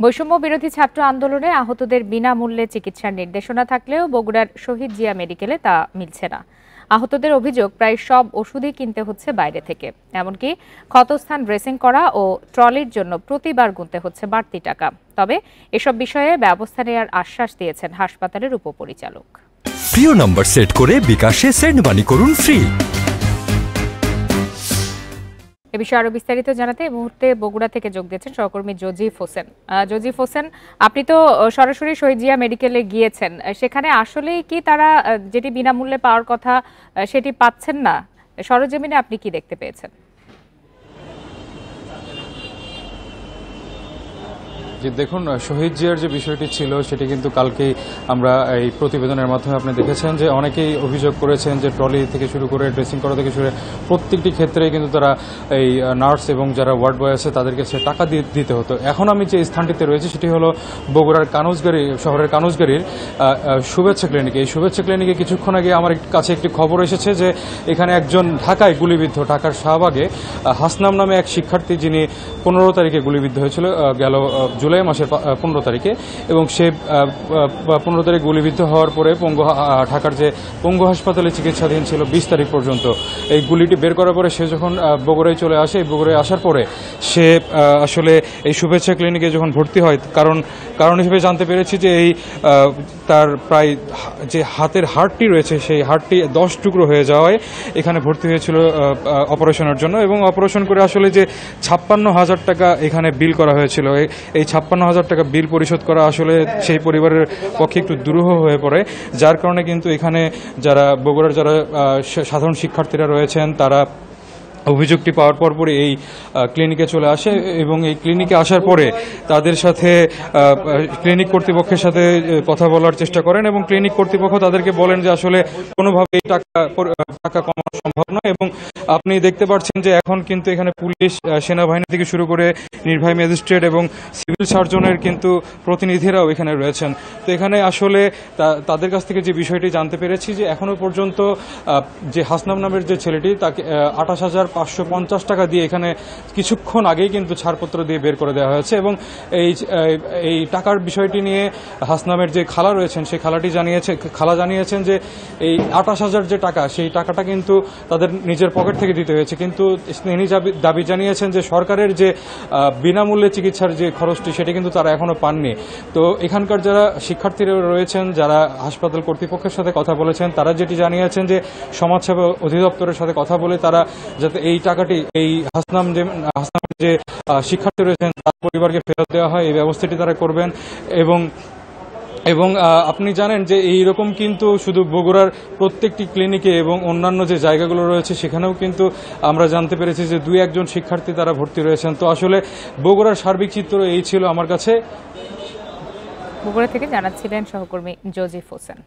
বৈষম্য বিরোধী ছাত্র আন্দোলনে আহতদের বিনামূল্যে চিকিৎসার নির্দেশনা থাকলেও বগুড়ার শহীদ জিয়া মেডিকেলে তা মিলছে না। আহতদের অভিযোগ, প্রায় সব ওষুধই কিনতে হচ্ছে বাইরে থেকে, এমনকি ক্ষতস্থান ড্রেসিং করা ও ট্রলির জন্য প্রতিবার গুনতে হচ্ছে বাড়তি টাকা। তবে এসব বিষয়ে ব্যবস্থা নেওয়ার আশ্বাস দিয়েছেন হাসপাতালের উপপরিচালক। প্রিয় নম্বর সেট করে বিকাশে সেন্ড মানি করুন ফ্রি। এ বিষয়ে আরো বিস্তারিত জানাতে এই মুহূর্তে বগুড়া থেকে যোগ দিয়েছেন সহকর্মী জজিফ হোসেন। জজিফ হোসেন, আপনি তো সরাসরি শহীদ জিয়া মেডিকেলে গিয়েছেন, সেখানে আসলেই কি তারা যেটি বিনামূল্যে পাওয়ার কথা সেটি পাচ্ছেন না? সরজমিনে আপনি কি দেখতে পেয়েছেন? যে দেখুন, শহীদ জিয়ার যে বিষয়টি ছিল সেটি কিন্তু কালকেই আমরা এই প্রতিবেদনের মাধ্যমে আপনি দেখেছেন যে অনেকেই অভিযোগ করেছেন যে ট্রলি থেকে শুরু করে ড্রেসিং করা থেকে শুরু করে প্রত্যেকটি ক্ষেত্রেই কিন্তু তারা এই নার্স এবং যারা ওয়ার্ড বয় আছে তাদেরকে সে টাকা দিতে হতো। এখন আমি যে স্থানটিতে রয়েছে সেটি হলো বগুড়ার কানুজগাড়ি শহরের কানুজগাড়ির শুভেচ্ছা ক্লিনিক। এই শুভেচ্ছা ক্লিনিকে কিছুক্ষণ আগে আমার কাছে একটি খবর এসেছে যে এখানে একজন ঢাকায় গুলিবিদ্ধ, ঢাকার শাহবাগে হাসনাম নামে এক শিক্ষার্থী, যিনি 15 তারিখে গুলিবিদ্ধ হয়েছিল গেল জুলাই মাসের 15 তারিখে, এবং সে 15 তারিখ গুলিবিদ্ধ হওয়ার পরে ঢাকার যে পঙ্গু হাসপাতালে চিকিৎসাধীন ছিল 20 তারিখ পর্যন্ত। এই গুলিটি বের করার পরে সে যখন বগুড়ায় চলে আসে, বগুড়ায় আসার পরে সে আসলে এই শুভেচ্ছা ক্লিনিকে যখন ভর্তি হয়, কারণ হিসেবে জানতে পেরেছি যে এই তার প্রায় যে হাতের হাড়টি রয়েছে সেই হাড়টি 10 টুকরো হয়ে যাওয়ায় এখানে ভর্তি হয়েছিল অপারেশনের জন্য, এবং অপারেশন করে আসলে যে 56,000 টাকা এখানে বিল করা হয়েছিল, এই 56,000 টাকা বিল পরিশোধ করা আসলে সেই পরিবারের পক্ষে একটু দুরূহ হয়ে পড়ে। যার কারণে কিন্তু এখানে যারা বগুড়ার যারা সাধারণ শিক্ষার্থীরা রয়েছেন তারা অভিযোগটি পাওয়ার পরপরই এই ক্লিনিকে চলে আসে, এবং এই ক্লিনিকে আসার পরে তাদের সাথে ক্লিনিক কর্তৃপক্ষের সাথে কথা বলার চেষ্টা করেন, এবং ক্লিনিক কর্তৃপক্ষ তাদেরকে বলেন যে আসলে কোনোভাবে এই টাকা কমানো সম্ভব নয়। এবং আপনি দেখতে পাচ্ছেন যে এখন কিন্তু এখানে পুলিশ, সেনাবাহিনী থেকে শুরু করে নির্বাহী ম্যাজিস্ট্রেট এবং সিভিল সার্জনের কিন্তু প্রতিনিধিরাও এখানে রয়েছেন। তো এখানে আসলে তাদের কাছ থেকে যে বিষয়টি জানতে পেরেছি যে এখনো পর্যন্ত যে হাসনাম নামের যে ছেলেটি, তাকে 28,550 টাকা দিয়ে এখানে কিছুক্ষণ আগেই কিন্তু ছাড়পত্র দিয়ে বের করে দেওয়া হয়েছে, এবং এই টাকার বিষয়টি নিয়ে হাসনামের যে খালা রয়েছেন সেই খালা জানিয়েছেন যে এই 28,000 যে টাকা, সেই টাকাটা কিন্তু তাদের নিজের পকেট থেকে দিতে হয়েছে, কিন্তু তিনি দাবি জানিয়েছেন যে সরকারের যে বিনামূল্যে চিকিৎসার যে খরচটি সেটি কিন্তু তারা এখনো পাননি। তো এখানকার যারা শিক্ষার্থীরা রয়েছেন, যারা হাসপাতাল কর্তৃপক্ষের সাথে কথা বলেছেন, তারা যেটি জানিয়েছেন যে সমাজসেবা অধিদপ্তরের সাথে কথা বলে তারা যাতে এই টাকাটি এই হাসনামের যে শিক্ষার্থী রয়েছেন তার পরিবারকে ফেরত দেওয়া হয়, এই ব্যবস্থাটি তারা করবেন। এবং আপনি জানেন যে এইরকম কিন্তু শুধু বগুড়ার প্রত্যেকটি ক্লিনিকে এবং অন্যান্য যে জায়গাগুলো রয়েছে সেখানেও কিন্তু আমরা জানতে পেরেছি যে 2-1 শিক্ষার্থী তারা ভর্তি রয়েছেন। তো আসলে বগুড়ার সার্বিক চিত্র এই ছিল আমার কাছে। বগুড়া থেকে জানাচ্ছিলেন সহকর্মী জজিফ হোসেন।